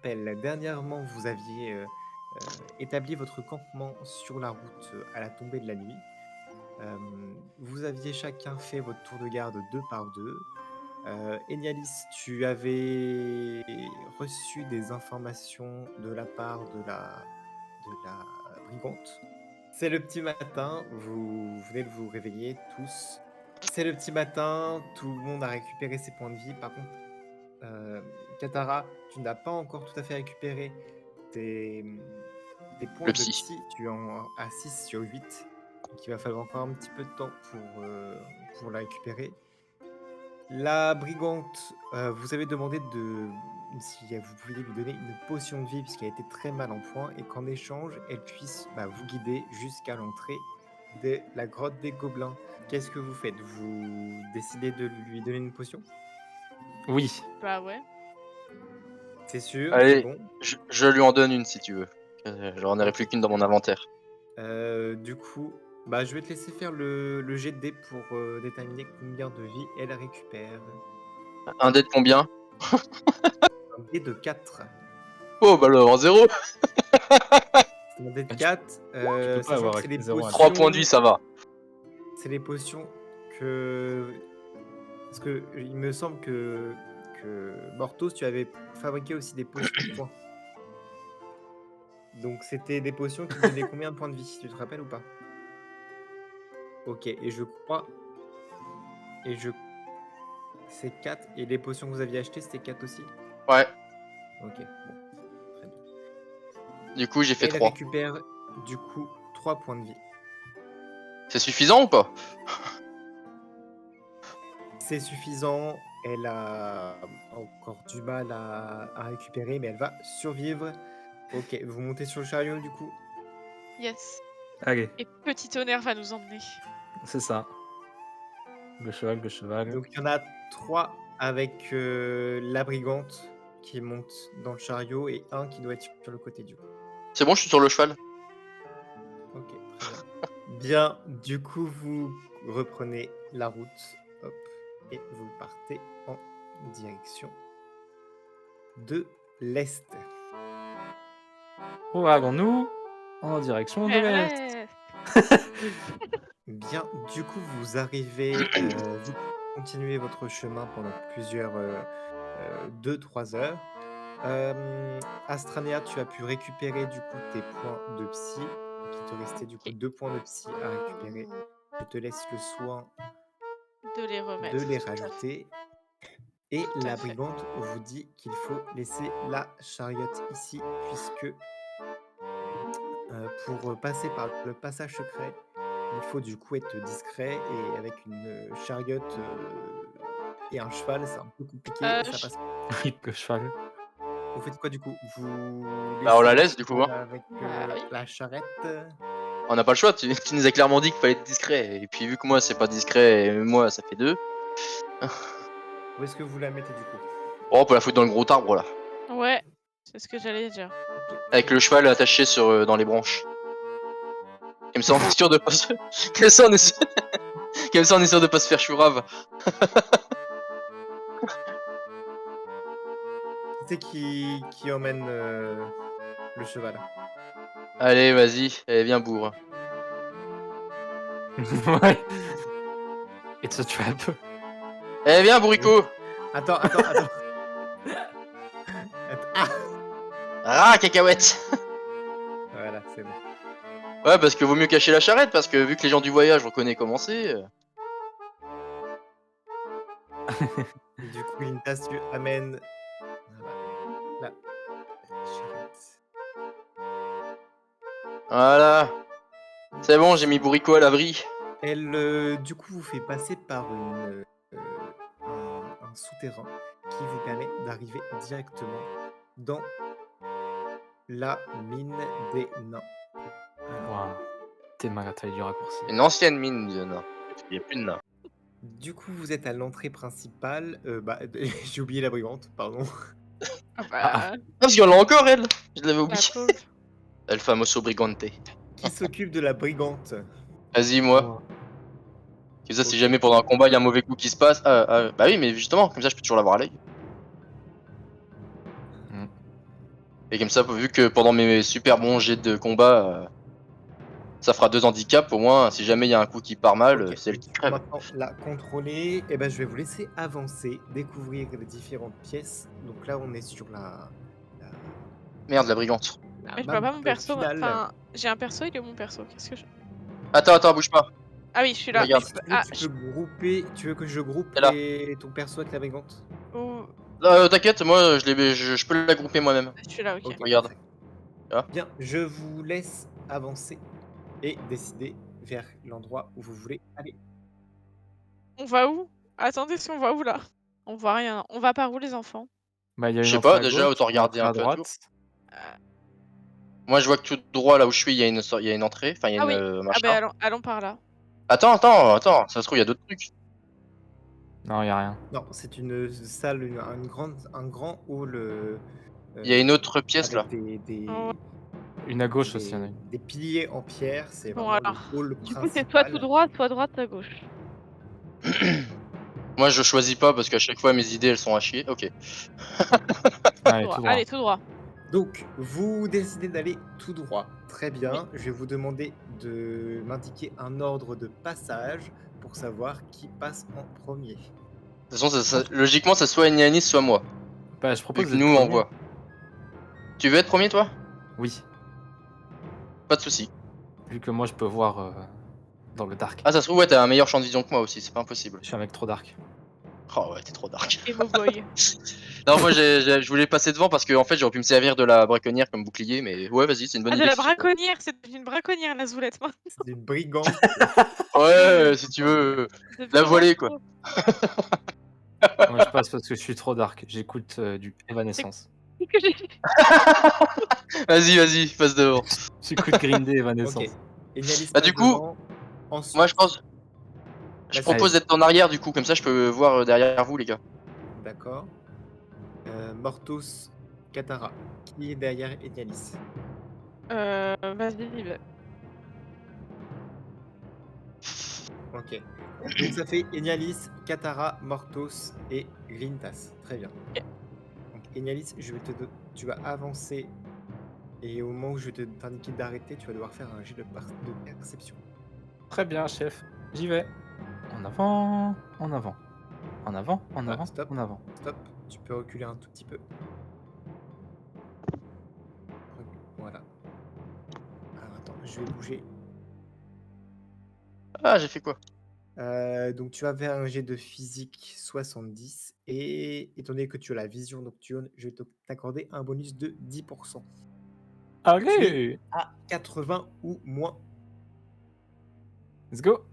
rappelle, dernièrement, vous aviez établi votre campement sur la route à la tombée de la nuit. Vous aviez chacun fait votre tour de garde deux par deux. Enialis, tu avais reçu des informations de la part de la brigante. C'est le petit matin, vous venez de vous réveiller tous. C'est le petit matin, tout le monde a récupéré ses points de vie. Par contre, euh, Katara, tu n'as pas encore tout à fait récupéré tes, tes points Le de psy. psy. Tu en as 6 sur 8. Donc il va falloir encore un petit peu de temps pour la récupérer. La brigante vous avez demandé si vous pouviez lui donner une potion de vie puisqu'elle était très mal en point et qu'en échange, elle puisse vous guider jusqu'à l'entrée de la grotte des gobelins. Qu'est-ce que vous faites? Vous décidez de lui donner une potion? Oui. Bah ouais. C'est sûr, c'est Allez, bon. je lui en donne une si tu veux. J'en aurai Ok. plus qu'une dans mon inventaire. Du coup, je vais te laisser faire le jet de dés pour déterminer combien de vie elle récupère. Un dé de combien? Un dé de 4. Oh bah alors, 0. Un dé de Tu- 4, tu peux pas sachant avoir que c'est les avec zéro à 3 points de vie, ça va. C'est les potions que. Parce que il me semble que Mortos, tu avais fabriqué aussi des potions de points. Donc c'était des potions qui donnaient combien de points de vie, tu te rappelles ou pas? Ok, et je crois. Et je. C'est 4. Et les potions que vous aviez achetées, c'était 4 aussi? Ouais, Ok, bon, très bien. du coup j'ai fait Elle 3. récupère du coup 3 points de vie. C'est suffisant ou pas? C'est suffisant. Elle a encore du mal à récupérer, mais elle va survivre. Ok, vous montez sur le chariot du coup. Yes. Allez, Et Petit Tonnerre va nous emmener. c'est ça. Le cheval, le cheval. Donc il y en a 3 avec la brigante qui monte dans le chariot et un qui doit être sur le côté du coup. C'est bon, je suis sur le cheval. Ok, très bien. Bien, du coup vous reprenez la route, hop, et vous partez en direction de l'est. Où allons-nous? En direction de l'est. Everest. Bien, du coup, vous arrivez, vous continuez votre chemin pendant plusieurs 2-3 heures. Astrania, tu as pu récupérer du coup tes points de psy. Donc, il te restait du coup Ok. 2 points de psy à récupérer. Je te laisse le soin De les de remettre. les Tout à fait. rajouter. Et Tout à la fait. brigante vous dit qu'il faut laisser la chariote ici, puisque pour passer par le passage secret, il faut du coup être discret et avec une chariote et un cheval, c'est un peu compliqué et ça Je- passe pas. Oui, le cheval. Vous faites quoi du coup? Vous Bah on laissez la le laisse du coup, cheval hein. avec Bah oui. la charrette? On n'a pas le choix, tu nous as clairement dit qu'il fallait être discret. Et puis vu que moi c'est pas discret, et moi ça fait 2. Où est-ce que vous la mettez du coup? Oh, on peut la foutre dans le gros arbre là. Ouais. C'est ce que j'allais dire. Ok, Avec le cheval attaché dans les branches. Comme ça on est sûr de pas se... Comme ça on est sûr... Comme ça on est sûr de pas se faire chourave. Qui c'est qui emmène le cheval? Allez, vas-y, allez, viens bourre. Ouais. It's a trap. Eh viens bourrico. Attends. Attends. Ah! Ah, cacahuète. Voilà, c'est bon. Ouais, parce que vaut mieux cacher la charrette, parce que vu que les gens du voyage on connaît comment c'est. Du coup, Lintas, tu amènes voilà, la charrette. Voilà. C'est bon, j'ai mis bourrico à l'abri. Elle, du coup, vous fait passer par un souterrain qui vous permet d'arriver directement dans la mine des nains. Waouh. T'es mal à la taille du raccourci. Une ancienne mine de nains. Il n'y a plus de nains. Du coup, vous êtes à l'entrée principale. J'ai oublié la brigante, pardon. Ah bah. Ah, parce qu'il y en a encore elle. Je l'avais La oublié. pauvre. El famoso brigante. Qui s'occupe de la brigante? Vas-y, moi. Wow. Comme ça, si Ok. jamais pendant un combat il y a un mauvais coup qui se passe. Bah oui, mais justement, comme ça je peux toujours l'avoir à l'œil. Et comme ça, vu que pendant mes super bons jets de combat, ça fera 2 handicaps, au moins, si jamais il y a un coup qui part mal, Ok, c'est elle donc qui pour crève. maintenant la contrôler, eh ben, je vais vous laisser avancer, découvrir les différentes pièces. Donc là, on est sur la, Merde, la brigante. la Mais je map vois pas mon perso. finale. Enfin, j'ai un perso, il est où mon perso? Qu'est-ce que je. Attends, bouge pas. Ah oui, je suis Je là. Mais regarde. Si c'est pas. tu veux, Ah, tu peux grouper. Tu veux que je groupe Elle est là. ton perso avec la brigante? oh, T'inquiète, moi, je peux la grouper moi-même. je suis là, ok. Ok, Regarde. parfait. Là. Bien, je vous laisse avancer et décider vers l'endroit où vous voulez aller. On va où? Attendez, si on va où là? On voit rien. On va par où les enfants? Bah, il y a Je une sais entrée pas, à déjà, gauche, autant une regarder entrée un à peu à tour. droite. Euh, Moi, je vois que tout droit, là où je suis, il y a une entrée. Enfin, il y a Ah une oui. Ah ben machin. allons par là. Attends, ça se trouve, il y a d'autres trucs. Non, il y a rien. Non, c'est une salle, un grand hall Il y a une autre pièce, avec là. Oh, Une à gauche aussi, il y en a une. des piliers en pierre. C'est bon vraiment le alors. hall Du coup, c'est soit tout principal. droit, soit droite à gauche. Moi, je choisis pas parce qu'à chaque fois, mes idées, elles sont à chier. Ok. Allez, Tout droit. tout droit. Allez, tout droit. Donc, vous décidez d'aller tout droit. Très Oui. bien. Je vais vous demander de m'indiquer un ordre de passage pour savoir qui passe en premier. De toute façon, logiquement, c'est soit Nianis, soit moi. Bah, je Vu propose que d'être nous, on premier. voit. Tu veux être premier, toi? Oui, Pas de soucis. vu que moi je peux voir dans le dark. Ah, ça se trouve, ouais, t'as un meilleur champ de vision que moi aussi, c'est pas impossible. Je suis un mec trop dark. Oh ouais, t'es trop dark. Emo boy. Non, moi, je voulais passer devant parce que, en fait, j'aurais pu me servir de la braconnière comme bouclier, mais ouais, vas-y, c'est une bonne Ah, de idée. la Si tu veux. braconnière. C'est une braconnière, la zoulette. Moi. C'est une brigande. Ouais, si tu veux. La Depuis voilée, quoi. Westro. Moi je passe parce que je suis trop dark. J'écoute du Evanescence. Qu'est-ce que j'ai fait? Vas-y, passe devant. J'écoute Green Day Ok. Evanescence. Enialis Bah, passe du coup, devant. Ensuite, moi, je pense. Je la propose suite. d'être en arrière, du coup, comme ça, je peux voir derrière vous, les gars. D'accord. Mortos, Katara. Qui est derrière Enialis? Vas-y. Ok. Donc ça fait Enialis, Katara, Mortos et Grintas. Très bien. Ok. Donc Enialis, tu vas avancer et au moment où je vais t'indiquer d'arrêter, tu vas devoir faire un jet de perception. Très bien, chef. J'y vais. En avant, en avant. En avant, en Ah, avant, stop. en avant. Stop. Tu peux reculer un tout petit peu. Voilà. Alors attends, je vais bouger. Ah, j'ai fait quoi? Donc tu vas faire un jet de physique 70 et étant donné que tu as la vision nocturne, je vais t'accorder un bonus de 10%. Allez, À 80 ou moins. let's go.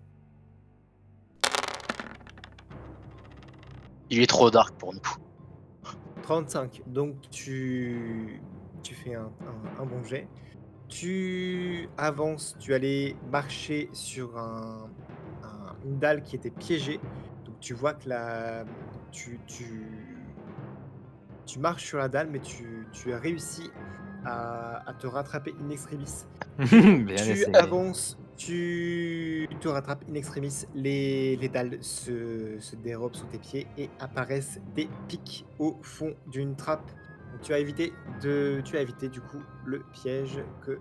Il est trop dark pour nous. 35. Donc tu fais un bon jet. Tu avances, tu allais marcher sur une dalle qui était piégée. Donc tu vois que tu marches sur la dalle, mais tu as réussi à te rattraper in extremis. Bien Tu essayé. avances, tu te rattrapes in extremis, les dalles se dérobent sous tes pieds et apparaissent des pics au fond d'une trappe. Donc, tu as évité du coup le piège que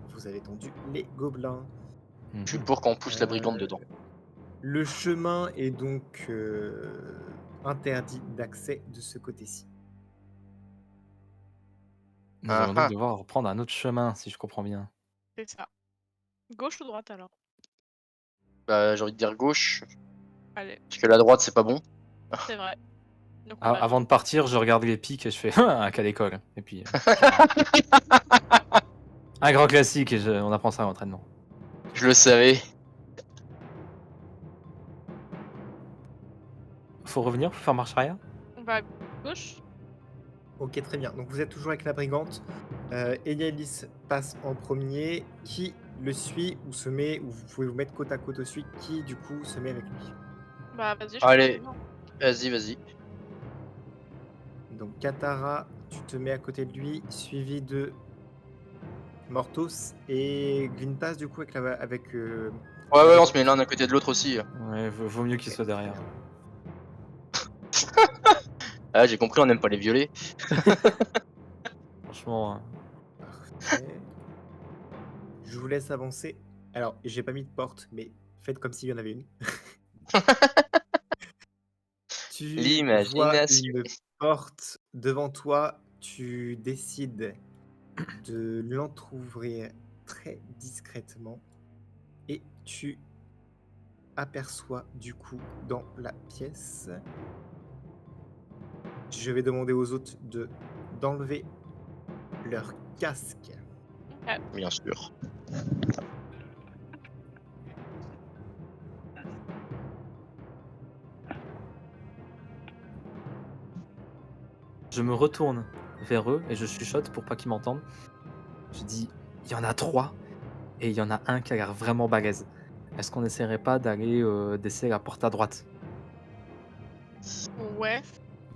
vous avez tendu les gobelins. Mhm. Je suis pour qu'on pousse la brigande Euh, dedans. Le chemin est donc interdit d'accès de ce côté-ci. Nous allons Ah, donc ah. devoir reprendre un autre chemin, si je comprends bien. C'est ça. Gauche ou droite alors? Bah, j'ai envie de dire gauche, Allez, parce que la droite, c'est pas bon. c'est vrai. Donc on va Avant de partir, je regarde les pics et je fais un cas d'école. Et puis, un grand classique, et on apprend ça à l'entraînement. Je le savais. Faut revenir, faut faire marche arrière. On va à gauche. Ok, très bien. Donc vous êtes toujours avec la brigante. Enialis passe en premier. Qui le suit ou se met, ou vous pouvez vous mettre côte à côte au suite, qui du coup se met avec lui. Bah vas-y, je Allez. continue. Vas-y. Donc Katara, tu te mets à côté de lui, suivi de Mortos et Glintas du coup avec Ouais, on se met l'un à côté de l'autre aussi. Ouais, vaut mieux qu'il soit derrière. Ah, j'ai compris, on n'aime pas les violets. Franchement, Parfait. Je vous laisse avancer. Alors, j'ai pas mis de porte, mais faites comme s'il y en avait une. Tu vois L'imagination. une porte devant toi, tu décides de l'entrouvrir très discrètement et tu aperçois du coup dans la pièce. Je vais demander aux autres d'enlever leur casque. Bien sûr. je me retourne vers eux et je chuchote pour pas qu'ils m'entendent. Je dis: «Il y en a 3 et il y en a un qui a l'air vraiment balèze. Est-ce qu'on essaierait pas d'aller, d'essayer la porte à droite?» Ouais.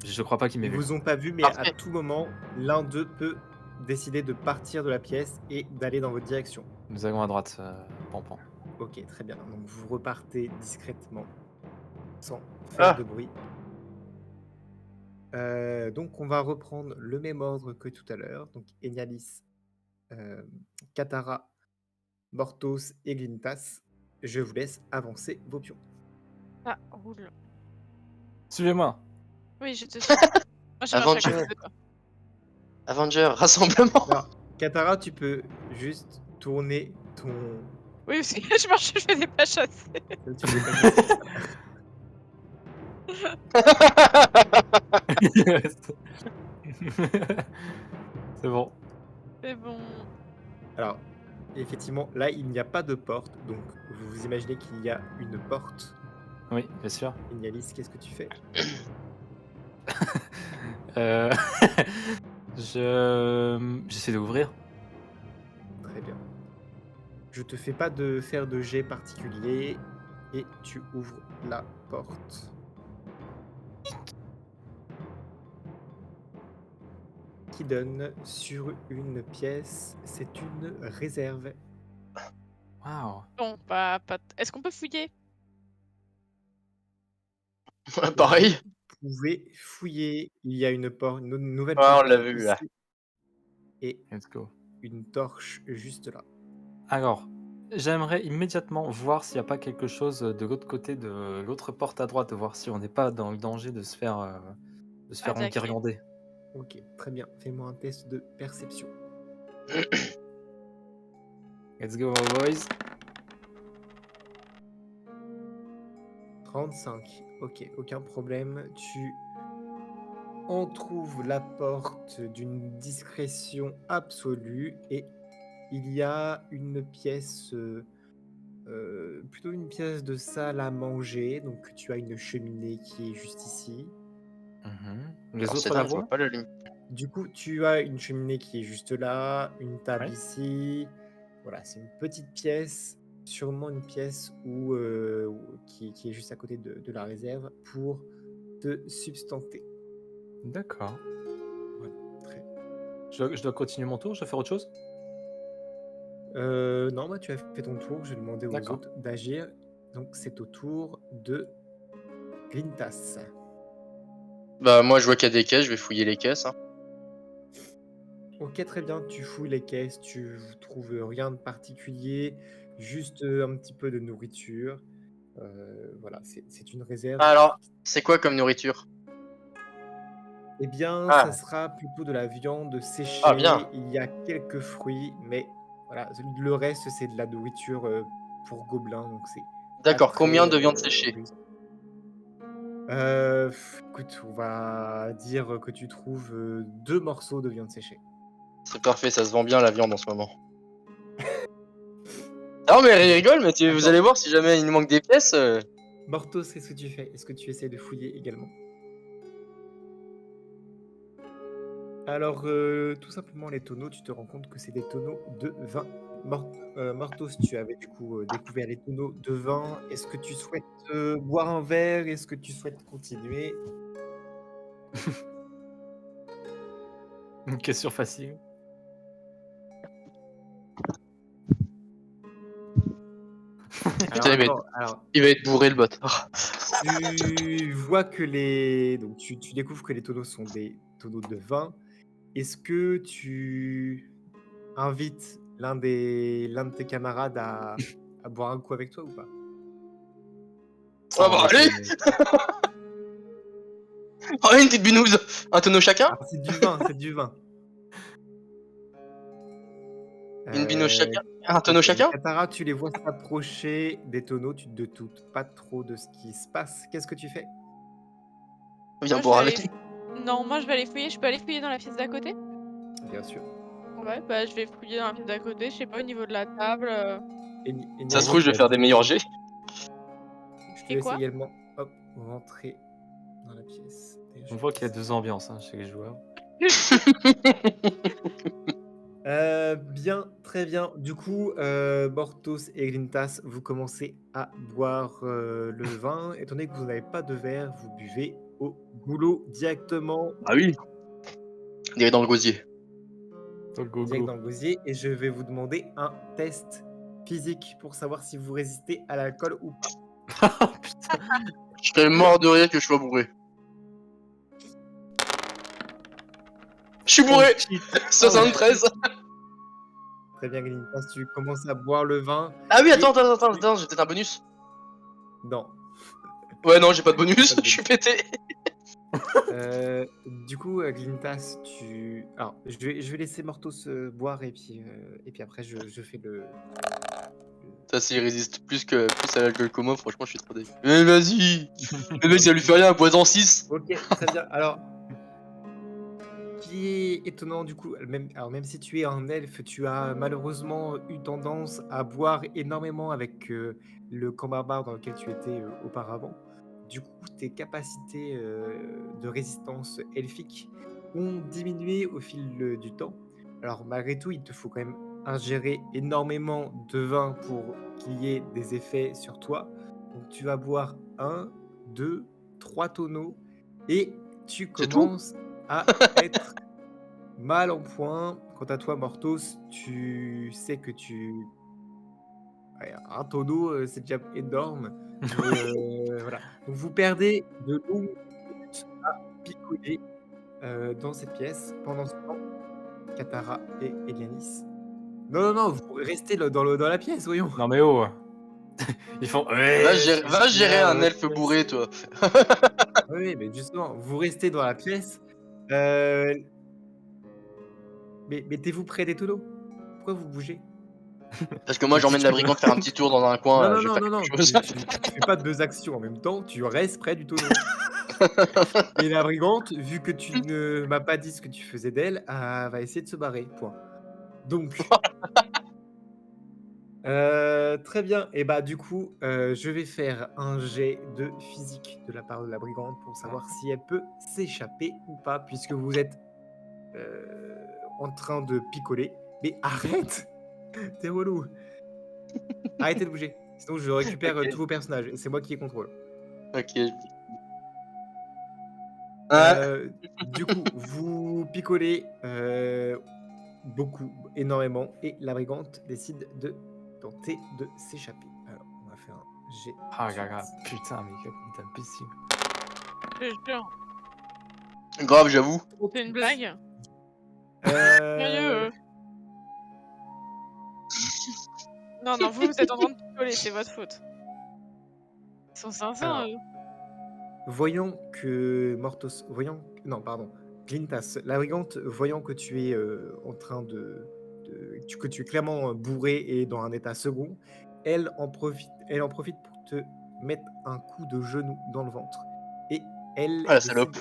Je crois pas qu'il m'ait Ils vu. vous ont pas vu, mais à Parfait. tout moment, l'un d'eux peut décider de partir de la pièce et d'aller dans votre direction. Nous allons à droite, Pampan. Ok, très bien. Donc vous repartez discrètement, sans faire Ah, de bruit. Donc on va reprendre le même ordre que tout à l'heure. Donc Enialis, euh, Katara, Mortos et Glintas. Je vous laisse avancer vos pions. Ah, roule. Suivez-moi! Oui, je te suis. Moi, je marche à côté Avenger. de toi. Avenger, rassemblement. Alors, Katara, tu peux juste tourner ton... Oui, parce que je marche, je fais des pas chassés. Tu fais pas ça. C'est bon. C'est bon. Alors, effectivement, là, il n'y a pas de porte. Donc, vous vous imaginez qu'il y a une porte. Oui, bien sûr. Enialis, qu'est-ce que tu fais? Heu, j'essaie d'ouvrir. Très bien. Je te fais pas de faire de jet particulier et tu ouvres la porte. Qui donne sur une pièce, c'est une réserve. Waouh! Bon, bah, pas... Est-ce qu'on peut fouiller? Pareil. Vous pouvez fouiller, il y a une porte, une nouvelle Ah, on porte l'a qui est vu là. ici et Let's go. une torche juste là. Alors, j'aimerais immédiatement voir s'il y a pas quelque chose, de l'autre côté de l'autre porte à droite, voir si on n'est pas dans le danger de se faire Attaquer. enguirlander. Ok, très bien. Fais-moi un test de perception. Let's go boys! 35. Ok, aucun problème. Tu entrouvres la porte d'une discrétion absolue et il y a une pièce, plutôt une pièce de salle à manger. Donc tu as une cheminée qui est juste ici. Les Alors c'est autres la dingue, je vois voient? pas la lumière. Du coup, tu as une cheminée qui est juste là, une table Ouais. ici. Voilà, c'est une petite pièce, sûrement une pièce qui est juste à côté de la réserve pour te substanter. D'accord. Voilà, très bien. Je dois continuer mon tour? Je dois faire autre chose? Non, bah, tu as fait ton tour, je vais demander aux D'accord. autres d'agir. Donc c'est au tour de Glintas. Bah moi je vois qu'il y a des caisses, je vais fouiller les caisses. Hein. Ok, très bien, tu fouilles les caisses, tu trouves rien de particulier, juste un petit peu de nourriture. Voilà, c'est une réserve. Alors, c'est quoi comme nourriture? Eh bien, ça Ah, sera plutôt de la viande ah séchée. bien. Il y a quelques fruits, mais voilà, le reste, c'est de la nourriture pour gobelins, donc c'est pas D'accord, combien très de viande séchée? rusé. Écoute, on va dire que tu trouves 2 morceaux de viande séchée. C'est parfait, ça se vend bien la viande en ce moment. Non mais elle rigole, mais vous Attends, allez voir si jamais il nous manque des pièces. Mortos, qu'est-ce que tu fais? Est-ce que tu essaies de fouiller également? Alors, tout simplement, les tonneaux, tu te rends compte que c'est des tonneaux de vin. Mortos, tu avais du coup découvert les tonneaux de vin. Est-ce que tu souhaites boire un verre? Est-ce que tu souhaites continuer? Une question facile. Alors, Putain, attends, alors, il va être bourré le bot. tu vois que les... Donc, tu découvres que les tonneaux sont des tonneaux de vin. est-ce que tu invites l'un de tes camarades à boire un coup avec toi ou pas? Ah Sans bah allez, déconner. allez une petite binouze, un tonneau chacun, Alors c'est du vin, c'est du vin. une bino Heu, chacun, un tonneau OK, donc chacun. Katara, tu les vois s'approcher des tonneaux, tu te doutes pas trop de ce qui se passe. Qu'est-ce que tu fais? Viens Moi, je vais boire aller avec. non, moi, je vais aller fouiller. Je peux aller fouiller dans la pièce d'à côté? Bien sûr. Ouais, bah, je vais fouiller dans la pièce d'à côté, je sais pas, au niveau de la table, Ça se Enianis, trouve, je tu vais as faire des meilleurs des jets. je te et laisse quoi? également, hop, rentrer dans la pièce. D'ailleurs, je On vais voit qu'il y a passer. 2 ambiances hein, chez les joueurs. Bien, très bien. Du coup, Mortos et Glintas, vous commencez à boire, le vin. Étant donné que vous n'avez pas de verre, vous buvez au goulot directement, Ah oui. Direct dans le gosier. Go direct go. dans le gosier et je vais vous demander un test physique pour savoir si vous résistez à l'alcool ou pas. Putain. Je serais mort de rire que je sois bourré. Je suis Oh bourré. shit! Oh shit! 73. Très bien, Glintas, tu commences à boire le vin Ah oui, et tu j'ai peut-être un bonus. non, Ouais, non, j'ai pas de tu as pas bonus, de je suis bonus. pété. Du coup, Glintas, tu alors je vais laisser Mortos, boire et puis après je fais le Ça, s'il résiste plus à l'alcool que moi, franchement, je suis trop déçu. Mais vas-y. Le mec, ça lui fait rien, bois-en 6. OK, très bien. Alors, ce qui est étonnant du coup, même si tu es un elfe, tu as malheureusement eu tendance à boire énormément avec, le camp barbare dans lequel tu étais, auparavant. Du coup, tes capacités, de résistance elfique ont diminué au fil, du temps. Alors malgré tout, il te faut quand même ingérer énormément de vin pour qu'il y ait des effets sur toi. Donc tu vas boire un, 2, 3 tonneaux et tu C'est tout? commences à être mal en point. Quant à toi, Mortos, tu sais que ouais, un tonneau, c'est déjà énorme, mais voilà. Donc vous perdez de longues minutes à picoler, dans cette pièce. Pendant ce temps, Katara et Elianis non, non, non, vous restez dans la pièce, voyons. Non mais oh! Ils font ouais, je Va suis gérer là dans un votre elfe pièce. bourré, toi. Oui, oui, mais justement, vous restez dans la pièce, heu, mais mettez-vous près des tonneaux. Pourquoi vous bougez? Parce que moi, Et puis j'emmène la tu me brigande faire un petit tour dans un Non, coin, non, je vais non, faire non, non, quelque chose. tu fais pas 2 actions en même temps, tu restes près du tonneau. Et la brigande, vu que tu ne m'as pas dit ce que tu faisais d'elle, va essayer de se barrer, point. Donc, très bien et bah, du coup, je vais faire un jet de physique de la part de la brigande pour savoir si elle peut s'échapper ou pas puisque vous êtes, en train de picoler. Mais arrête! Tu es relou. Arrêtez de bouger, sinon je récupère, tous OK. vos personnages et c'est moi qui les contrôle. OK. Ouais. Du coup, vous picolez, beaucoup, énormément et la brigande décide de tenter de s'échapper. Alors, on va faire un jet Ah tout de gaga, suite. putain mais quel imbécile. je te jure, Grave, j'avoue. c'est une blague? Sérieux, Heu, non, non, vous, vous êtes en train de picoler, c'est votre faute. Ils sont zinzins, alors, eux. voyons non, pardon, Glintas, la brigande, voyant que tu es, en train que tu es clairement, bourré et dans un état second, elle en profite pour te mettre un coup de genou dans le ventre et elle Ah, la décide salope.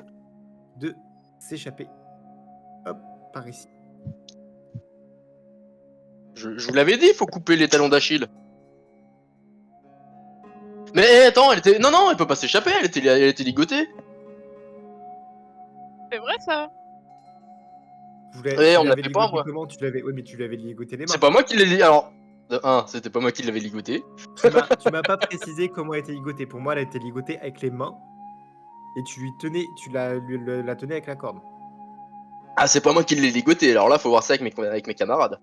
de s'échapper. Hop, par ici. Je vous l'avais dit, faut couper les talons d'Achille. Mais attends, elle était. Non, non, elle peut pas s'échapper, elle était ligotée. C'est vrai ça? Eh, Tu on me l'a l'avais fait pas, ligoté moi. comment? Oui, mais tu lui avais ligoté les C'est mains. pas moi qui l'ai. Alors, de 1, c'était pas moi qui l'avais ligoté. Tu m'as pas précisé comment elle était ligotée. Pour moi, elle a été ligotée avec les mains et tu la tenais avec la corde. Ah, c'est pas moi qui l'ai ligoté, alors là, faut voir ça avec mes camarades.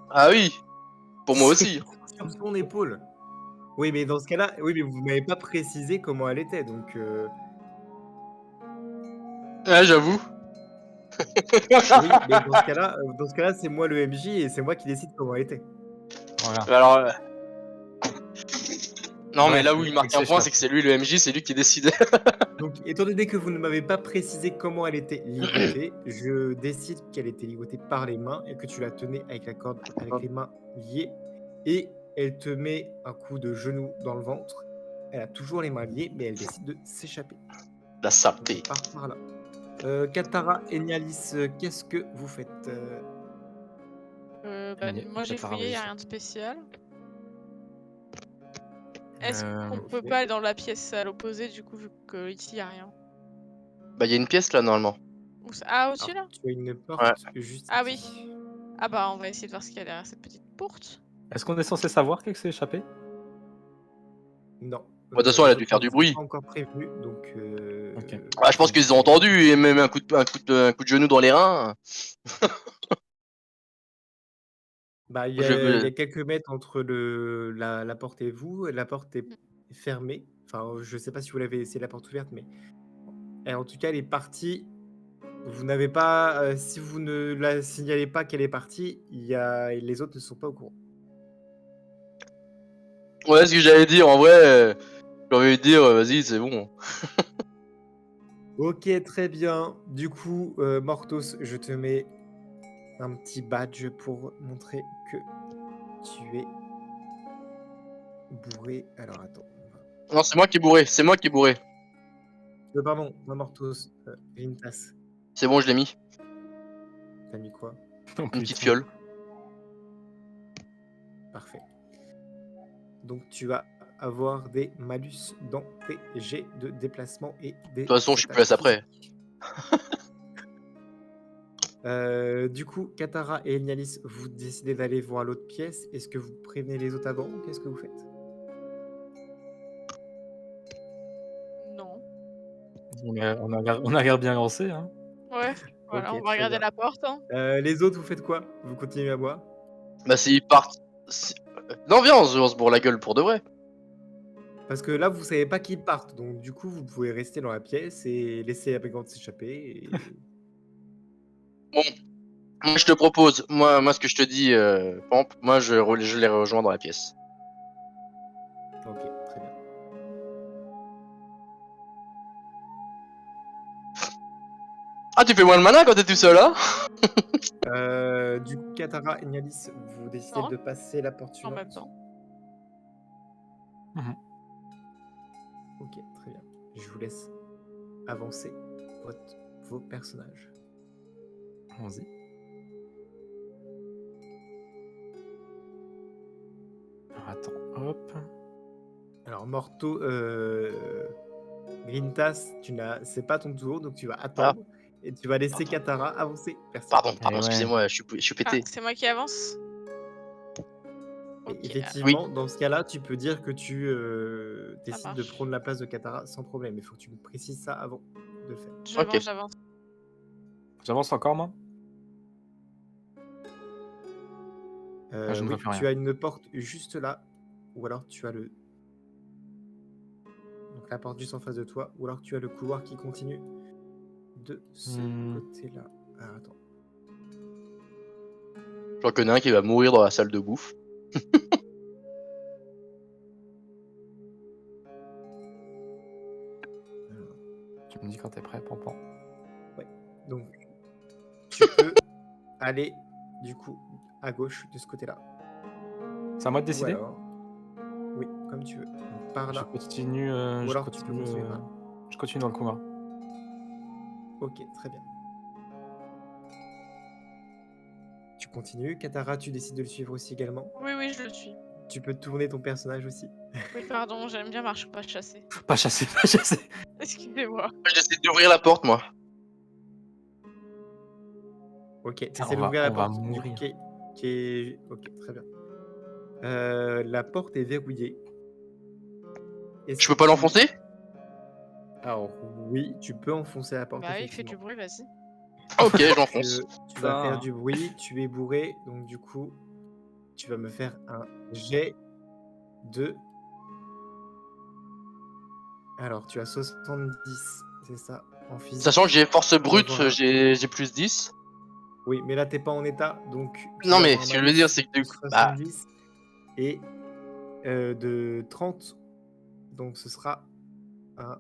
Ah oui, pour moi aussi. Sur son épaule. Oui, mais dans ce cas-là oui, mais vous m'avez pas précisé comment elle était donc Ouais, j'avoue. Oui, mais dans ce cas-là, c'est moi le MJ et c'est moi qui décide comment elle était. Voilà. Alors, non, mais Bref, là où il marque il un point, s'échappe. c'est que c'est lui le MJ, c'est lui qui décide. Donc, étant donné que vous ne m'avez pas précisé comment elle était ligotée, je décide qu'elle était ligotée par les mains et que tu la tenais avec la corde avec les mains liées et elle te met un coup de genou dans le ventre. Elle a toujours les mains liées, mais elle décide de s'échapper. La Donc, saleté. elle part par là. Katara et Nialis, qu'est-ce que vous faites? Moi j'ai Katara, fouillé, vas-y. y a rien de spécial. Est-ce qu'on peut Ok. pas aller dans la pièce à l'opposé du coup vu qu'ici y a rien? Bah, il y a une pièce là, normalement. Ah au-dessus Alors, là? tu as une Ouais. porte juste Ah ici. oui. Ah bah on va essayer de voir ce qu'il y a derrière cette petite porte. Est-ce qu'on est censé savoir qu'elle s'est échappée? Non, De toute façon, elle a les dû autres ne faire du vous ont bruit. pas encore prévenu, donc Ok. Ah, je pense qu'ils ont entendu et même un coup de genou dans les reins. Bah, il y a quelques mètres entre la porte et vous. La porte est Mmh. fermée. Enfin, je sais pas si vous l'avez laissé la porte ouverte, mais en tout cas, elle est partie. Vous n'avez pas, si vous ne la signalez pas qu'elle est partie, les autres ne sont pas au courant. Ouais, ce que j'allais dire, en vrai, j'ai envie de dire, vas-y, c'est bon. OK, très bien. Du coup, Mortos, je te mets un petit badge pour montrer que tu es bourré. Alors attends, Non, c'est moi qui est bourré, c'est moi qui est bourré. pardon, pas Mortos, Rintas. C'est bon, je l'ai mis. Tu mis quoi? Oh Une petite putain. fiole. Parfait. Donc tu vas avoir des malus dans tes jets de déplacement et De des toute façon, je suis plus attaques à ça près. physiques. Du coup, Katara et Nialis, vous décidez d'aller voir l'autre pièce. Est-ce que vous prévenez les autres avant? Qu'est-ce que vous faites? Non. On a l'air bien lancé, hein. Ouais, Ok, voilà, on va très regarder bien. la porte, hein. Les autres, vous faites quoi? Vous continuez à boire? Bah, s'ils partent. Non, viens, on se bourre la gueule pour de vrai. Parce que là, vous savez pas qu'ils partent, donc du coup, vous pouvez rester dans la pièce et laisser la brigande s'échapper. Bon, moi, je te propose, moi ce que je te dis, Pamp, moi, je les rejoins dans la pièce. Ok, très bien. Ah, tu fais moins le malin quand t'es tout seul, hein? Du coup, Katara et Nialis, vous décidez Non, de passer la porte en même suivante. temps. Mmh. Ok, très bien. Je vous laisse avancer vos personnages. Allons-y. Alors attends, hop. Alors, Morto, Grintas, c'est pas ton tour, donc tu vas Ah, attendre et tu vas laisser pardon, Katara avancer. Merci. pardon, Eh ouais. excusez-moi, je suis Ah, pété. c'est moi qui avance? Et OK, Oui, effectivement, dans ce cas-là, tu peux dire que tu ça décides de marche. prendre la place de Katara sans problème. Il faut que tu me précises ça avant de le faire. ok. J'avance. J'avance encore, moi? Ah, je ne vois Oui, plus tu rien. as une porte juste là, ou alors tu as donc la porte juste en face de toi, ou alors tu as le couloir qui continue de ce Mmh. côté-là. Ah, attends. J'en connais un qui va mourir dans la salle de bouffe. Alors, Tu me dis quand t'es prêt, Pampan. ouais. Donc, tu peux aller du coup à gauche de ce côté-là. C'est à moi de Ou décider? alors, oui, comme tu veux. Donc, par là, ou Je alors tu peux continue, continuer par là. je continue dans le couloir. Ok, très bien. Tu continues. Katara, tu décides de le suivre aussi également. Oui, oui, je le suis. Tu peux tourner ton personnage aussi. Oui, pardon, j'aime bien marcher, pas chasser. Pas chasser, pas chasser! Excusez-moi. J'essaie d'ouvrir la porte, moi. Ok, tu Putain, essaies d'ouvrir la on va porte, du coup, mourir. Ok, très bien. La porte est verrouillée. Est-ce Je que peux pas tu... l'enfoncer? Alors, oui, tu peux enfoncer la porte, Bah oui, il fait effectivement. du bruit, vas-y. Ok, je Tu, l'enfonce. tu vas faire Putain. du bruit, tu es bourré, donc du coup, tu vas me faire un jet de... Alors, tu as 70, c'est ça. en physique. Sachant que j'ai force brute, avoir un- j'ai plus 10. Oui, mais là, t'es pas en état, donc tu Non, vas mais avoir un ce que je veux malus dire, c'est que de du coup. Bah, 70 et de 30. Donc ce sera un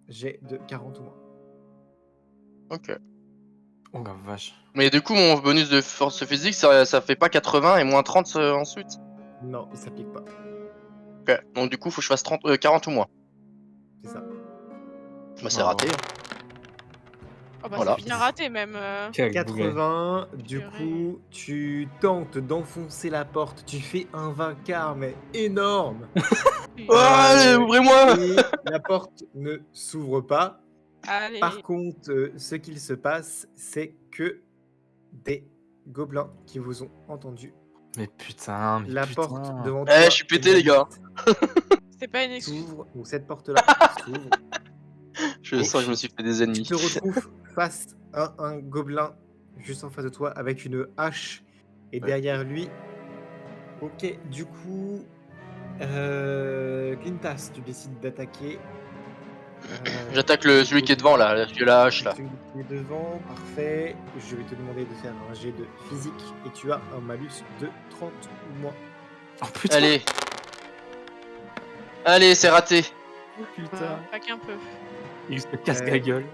jet de 40 ou moins. ok. Oh la vache. Mais du coup, mon bonus de force physique, ça fait pas 80 et moins 30 ensuite. Non, il s'applique pas. Ok. Donc du coup, faut que je fasse 30, 40 ou moins. C'est ça. Bah, c'est Oh. raté. Hein. Oh bah Voilà. c'est bien raté même. Quel boulet. 80, du Purée. coup, tu tentes d'enfoncer la porte. Tu fais un vainqueur, mais énorme. Oh, allez, ouvrez-moi. Et la porte ne s'ouvre pas. Allez. Par contre, ce qu'il se passe, c'est que des gobelins qui vous ont entendu. Mais putain, mais La putain. porte devant Eh, toi, je suis pété, les gars. C'est pas une excuse. s'ouvre. Donc cette porte-là s'ouvre. Je Et sens que je me suis fait des Tu ennemis. te retrouves face à un gobelin juste en face de toi avec une hache et Ouais. derrière lui. Ok, du coup, Quintas, tu décides d'attaquer. J'attaque celui qui est devant là, celui la hache là. Celui qui est devant, parfait. Je vais te demander de faire un jet de physique et tu as un malus de 30 ou moins. Oh putain. Allez. Allez, c'est raté. Oh, putain. Pas qu'un peu. Il se casse la gueule.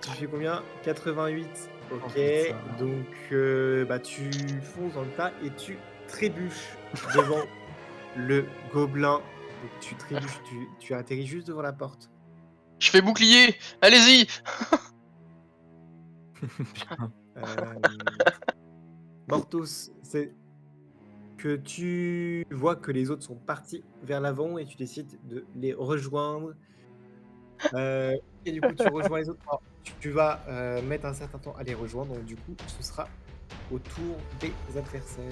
Tu fais combien? 88. Ok, Oh, putain. donc bah, tu fonces dans le tas et tu trébuches devant le gobelin. Donc, tu trébuches, tu atterris juste devant la porte. Je fais bouclier. Allez-y. Euh, Mortos, c'est que tu vois que les autres sont partis vers l'avant et tu décides de les rejoindre. Et du coup, tu rejoins les autres. Alors, tu vas mettre un certain temps à les rejoindre. Donc, du coup, ce sera au tour des adversaires.